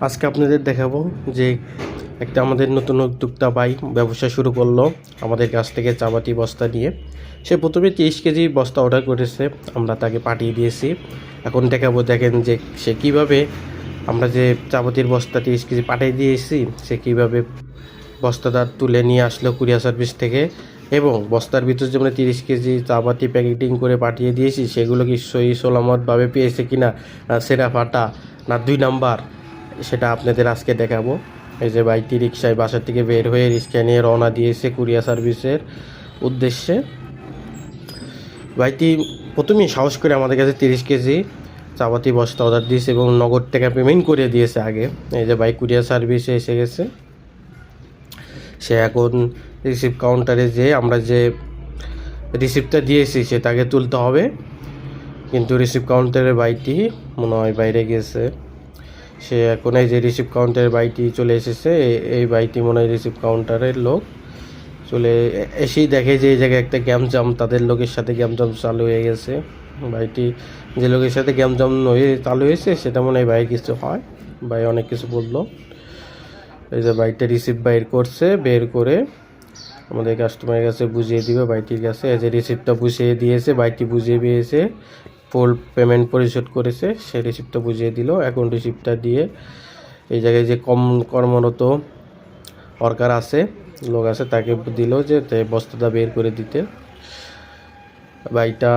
আজকে আপনাদের দেখাবো যে একটা আমাদের নতুন উদ্যোক্তা ভাই ব্যবসা শুরু করলো আমাদের কাছ থেকে চাপাতি বস্তা নিয়ে। সে প্রথমে 30 কেজি বস্তা অর্ডার করেছে, আমরা তাকে পাঠিয়ে দিয়েছি। এখন দেখাবো, দেখেন যে সে কীভাবে, আমরা যে চাপাতির বস্তা 30 কেজি পাঠিয়ে দিয়েছি, সে কীভাবে বস্তাটা তুলে নিয়ে আসলো কুরিয়ার সার্ভিস থেকে, এবং বস্তার ভিতর যে আমরা 30 কেজি চাপাতি প্যাকেটিং করে পাঠিয়ে দিয়েছি সেগুলো কি সহি সলামতভাবে পেয়েছে কিনা, সেরা ফাটা না 2 নাম্বার, সেটা আপনাদের আজকে দেখাবো। এই যে বাইকটি রিক্সায় বাসা থেকে বের হয়ে রিক্সা নিয়ে রওনা দিয়েছে কুরিয়ার সার্ভিসের উদ্দেশ্যে। বাইকটি প্রথমেই সাহস করে আমাদের কাছে 30 কেজি চাপাতি বস্তা অর্ডার দিয়েছে এবং নগদ টাকা পেমেন্ট করে দিয়েছে আগে। এই যে বাইক কুরিয়ার সার্ভিসে এসে গেছে। সে এখন রিসিভ কাউন্টারে যেয়ে আমরা যে রিসিপ্টটা দিয়েছি সে তাকে তুলতে হবে, কিন্তু রিসিভ কাউন্টারের বাইকটি মনে হয় বাইরে গেছে। সে এখন এই যে রিসিভ কাউন্টারের বাইকটি চলে এসেছে, এই বাইকটি মনে হয় রিসিভ কাউন্টারের লোক। চলে এসেই দেখে যে এই জায়গায় একটা গ্যামজাম, তাদের লোকের সাথে গ্যামজাম চালু হয়ে গেছে। বাইকটি যে লোকের সাথে গ্যামজাম হয়ে চালু হয়েছে সেটা মনে হয় ভাই কিছু হয়, ভাই অনেক কিছু বললো। এই যে বাইকটা রিসিভ বের করছে, বের করে আমাদের কাস্টমারের কাছে বুঝিয়ে দিবে বাইকটির কাছে। এই যে রিসিপ্টটা বুঝিয়ে দিয়েছে, বাইকটি বুঝিয়ে দিয়েছে, ফুল পেমেন্ট পরিশোধ করেছে, সে রিসিপ্টটা বুঝিয়ে দিল। এখন রিসিপ্টটা দিয়ে এই জায়গায় যে কর্মরত ওয়ার্কার আছে, লোক আছে, তাকে দিল যে বস্তাটা বের করে দিতে। বাইকটা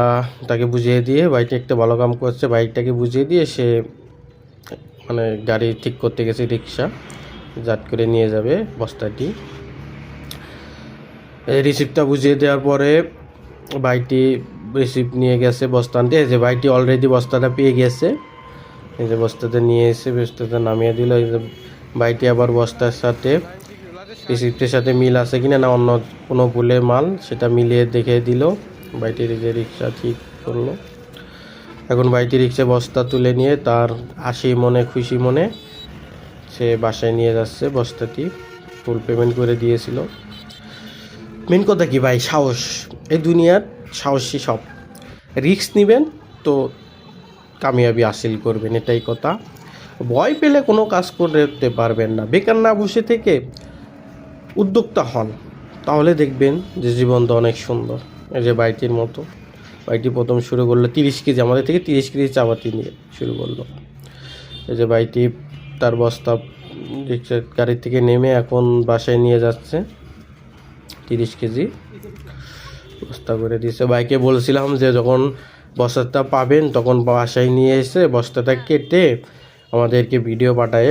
তাকে বুঝিয়ে দিয়ে, বাইকটা একটা ভালো কাম করছে, বাইকটাকে বুঝিয়ে দিয়ে সে মানে গাড়ি ঠিক করতে গেছে, রিক্সা জাট করে নিয়ে যাবে বস্তাটি। এই রিসিপ্টটা বুঝিয়ে দেওয়ার পরে বাইকটি রিসিপ্ট নিয়ে গেছে বস্তা আনতে। যে বাইকটি অলরেডি বস্তাটা পেয়ে গেছে, এই যে বস্তাটা নিয়ে এসে বস্তাটা নামিয়ে দিল। এই যে বাইকটি আবার বস্তার সাথে রিসিপ্টের সাথে মিল আছে কিনা, না অন্য কোনো ভুলে মাল, সেটা মিলিয়ে দেখে দিল। বাইকটির যে রিক্সা ঠিক করলো। এখন বাইকটি রিক্সা বস্তা তুলে নিয়ে তার হাসি মনে খুশি মনে সে বাসায় নিয়ে যাচ্ছে বস্তাটি, ফুল পেমেন্ট করে দিয়েছিল। মেন কথা কি ভাই, সাহস। এই দুনিয়ার সাহসী সব, রিস্ক নেবেন তো কামিয়াবি হাসিল করবেন, এটাই কথা। ভয় পেলে কোনো কাজ করতে পারবেন না। বেকার না বসে থেকে উদ্যোক্তা হন, তাহলে দেখবেন যে জীবনটা অনেক সুন্দর। এই যে বাইকটির মতো, বাইকটি প্রথম শুরু করলো 30 কেজি, আমাদের থেকে 30 কেজি চাপাতি নিয়ে শুরু করলো। এই যে বাইকটি তার বস্তা রিক্সা গাড়ি থেকে নেমে এখন বাসায় নিয়ে যাচ্ছে। 30 কেজি বস্তা করে দিয়েছে। বাইকে বলছিলাম যে যখন বস্তাটা পাবেন তখন বাসায় নিয়ে এসে বস্তাটা কেটে আমাদেরকে ভিডিও পাঠায়